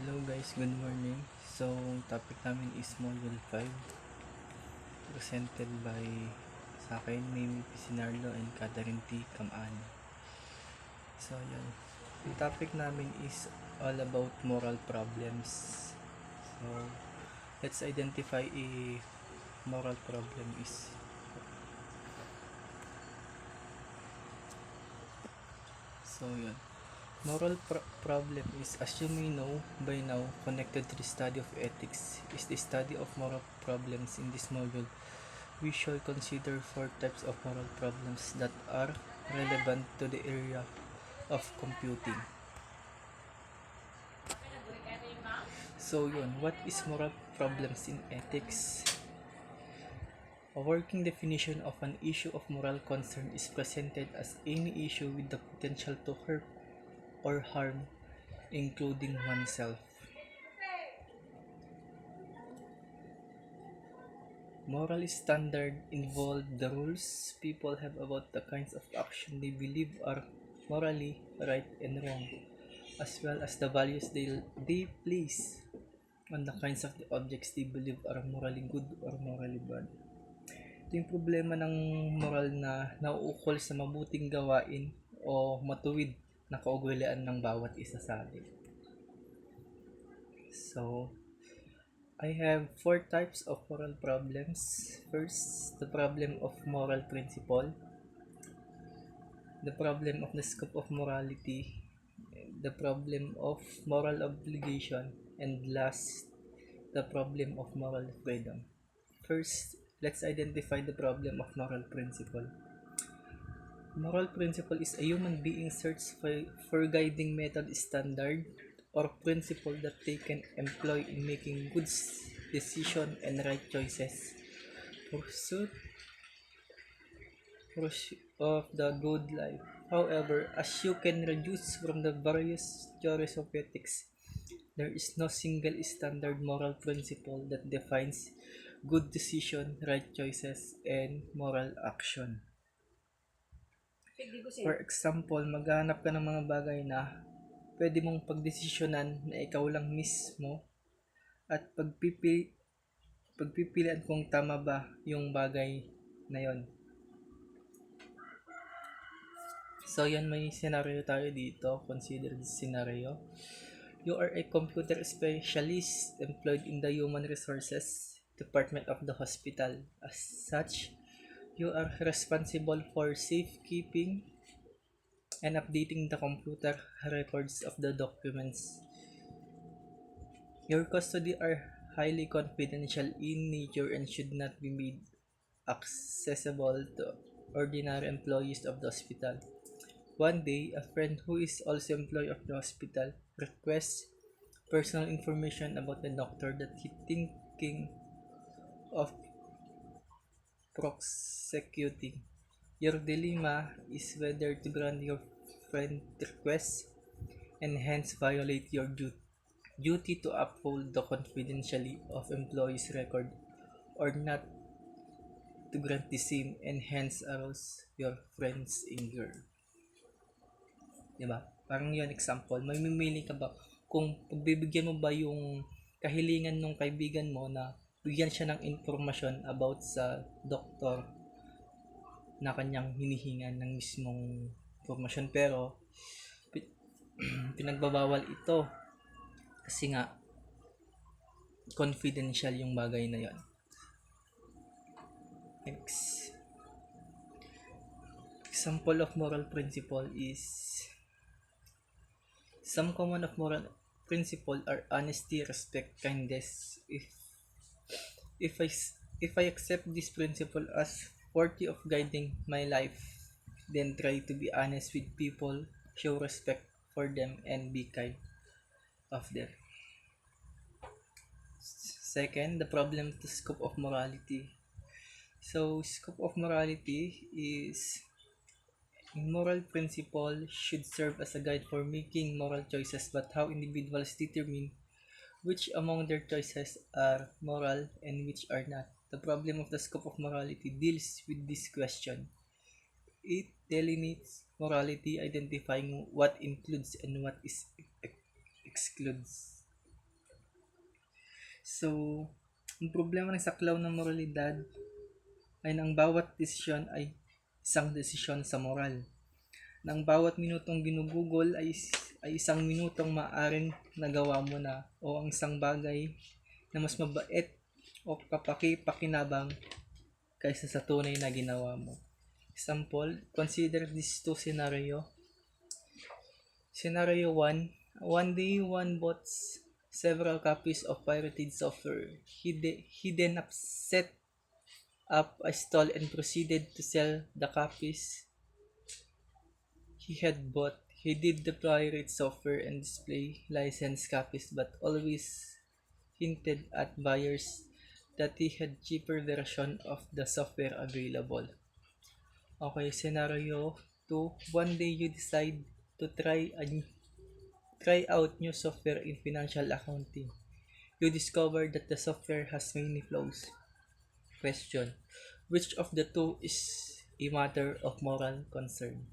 Hello guys, good morning. So, topic namin is Module 5 presented by sa akin, Mimi Pisinarlo and Catherine T. Camano. So, yun. Yung topic namin is all about moral problems. So, let's identify a moral problem is. So, yun. Moral problem is, as you may know by now, connected to the study of ethics, is the study of moral problems. In this module, we shall consider 4 types of moral problems that are relevant to the area of computing. So yun, what is moral problems in ethics? A working definition of an issue of moral concern is presented as any issue with the potential to hurt or harm, including oneself. Moral standard involve the rules people have about the kinds of action they believe are morally right and wrong, as well as the values they place on the kinds of the objects they believe are morally good or morally bad. Ito yung problema ng moral na nauukol sa mabuting gawain o matuwid na kaugalian ng bawat isa sa atin. So, I have 4 types of moral problems. First, the problem of moral principle, the problem of the scope of morality, the problem of moral obligation, and last, the problem of moral freedom. First, let's identify the problem of moral principle. Moral principle is a human being search for guiding method, standard, or principle that they can employ in making good decision and right choices. Pursuit of the good life. However, as you can reduce from the various theories of ethics, there is no single standard moral principle that defines good decision, right choices, and moral action. For example, maghanap ka ng mga bagay na pwede mong pagdesisyonan na ikaw lang mismo at pagpipilian kung tama ba yung bagay na yon. So yan, may scenario tayo dito. Consider this scenario. You are a computer specialist employed in the human resources department of the hospital. As such, you are responsible for safekeeping and updating the computer records of the documents. Your custody are highly confidential in nature and should not be made accessible to ordinary employees of the hospital. One day, a friend who is also employee of the hospital requests personal information about the doctor that he thinking of prosecuting. Your dilemma is whether to grant your friend request and hence violate your duty to uphold the confidentiality of employee's record, or not to grant the same and hence arouse your friend's anger. Diba? Parang yun example, may mimili ka ba kung pagbibigyan mo ba yung kahilingan ng kaibigan mo na bigyan siya ng informasyon about sa doktor na kanyang hinihingan ng mismong informasyon, pero pinagbabawal ito kasi nga confidential yung bagay na yon. Next, example of moral principle is some common of moral principle are honesty, respect, kindness. If I accept this principle as worthy of guiding my life, then try to be honest with people, show respect for them, and be kind of them. Second, the problem of the scope of morality. So, scope of morality is moral principle should serve as a guide for making moral choices, but how individuals determine which among their choices are moral and which are not. The problem of the scope of morality deals with this question. It delineates morality, identifying what includes and what is excludes. So, ang problema ng saklaw ng moralidad ay na ang bawat desisyon ay isang desisyon sa moral. Na ang bawat minutong ginugugol ay isang minutong maaring nagawa mo na o ang isang bagay na mas mabait o kapaki-pakinabang kaysa sa tunay na ginawa mo. Example, consider these two scenario. Scenario 1, one day one bought several copies of pirated software. He then set up a stall and proceeded to sell the copies he had bought. He did the pirate software and display licensed copies but always hinted at buyers that he had cheaper version of the software available. Okay, scenario 2. One day you decide to try out new software in financial accounting. You discover that the software has many flaws. Question: which of the two is a matter of moral concern?